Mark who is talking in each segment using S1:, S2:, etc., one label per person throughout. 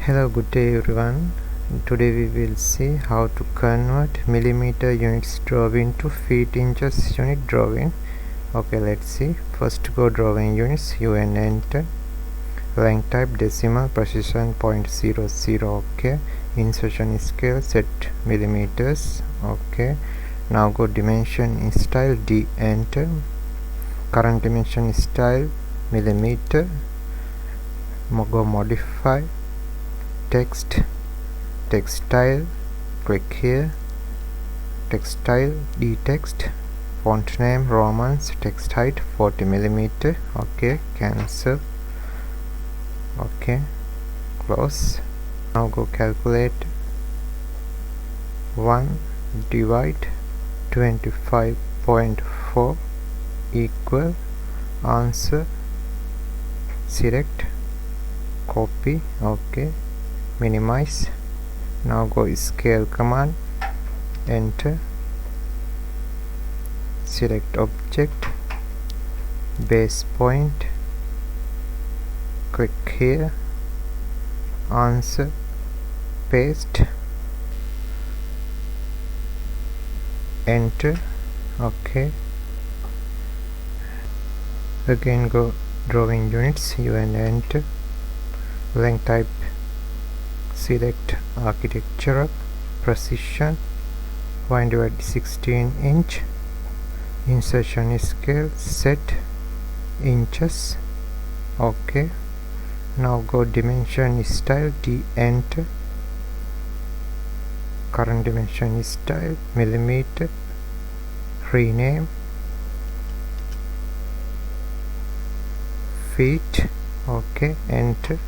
S1: Hello, good day everyone. Today we will see how to convert millimeter units drawing to feet inches unit drawing. Okay, let's see. First go drawing units, UN enter. Length type decimal, precision 0.00. Okay, insertion scale set millimeters. Okay, now go dimension style, D enter. Current dimension style millimeter. Go modify text, textile, click here, textile, D text, font name Romans, text height 40 millimeter. Okay, cancel. Okay, close. Now go calculate 1 divide 25.4 equal answer. Select, copy. Okay, minimize. Now go scale command, enter. Select object, base point, click here, answer, paste, enter. Okay, again go drawing units, UN enter. Length type select architectural, precision 1/16 inch, insertion scale set inches. Okay, now go dimension style, D enter. Current dimension style millimeter, rename feet. Okay, enter.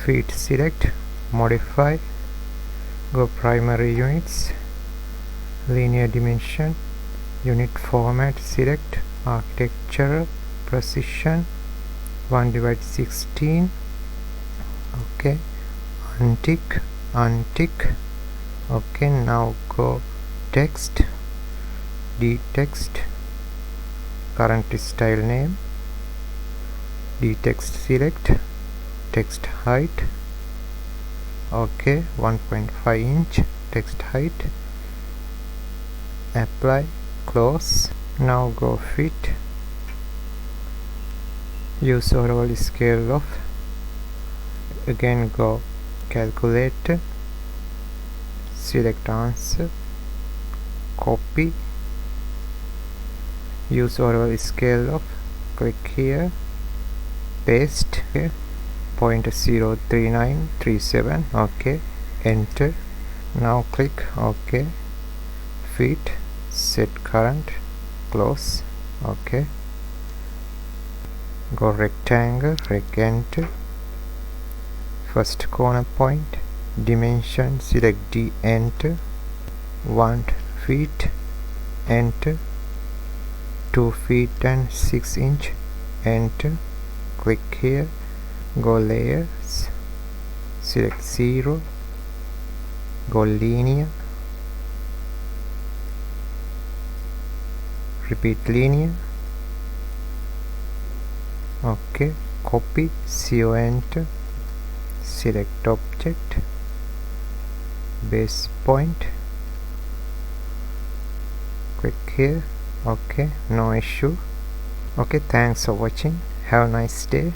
S1: Feet select, modify, go primary units, linear dimension, unit format select architectural, precision 1/16. Okay, untick. Okay, now go text, D text, current style name, D text select, text height. Okay, 1.5 inch text height. Apply, close. Now go fit, use overall scale of. Again go calculator, select answer, copy, use overall scale of, click here, paste. Okay, 0.03937. Okay, enter. Now click OK, fit, set current, close. Okay, go rectangle, rec enter. First corner point, dimension select, D enter. 1 feet, enter. 2 feet and 6 inch, enter. Click here, go layers, select 0, go linear, repeat linear. Okay, copy, CO enter, select object, base point, click here. Okay, no issue. Okay, thanks for watching. Have a nice day.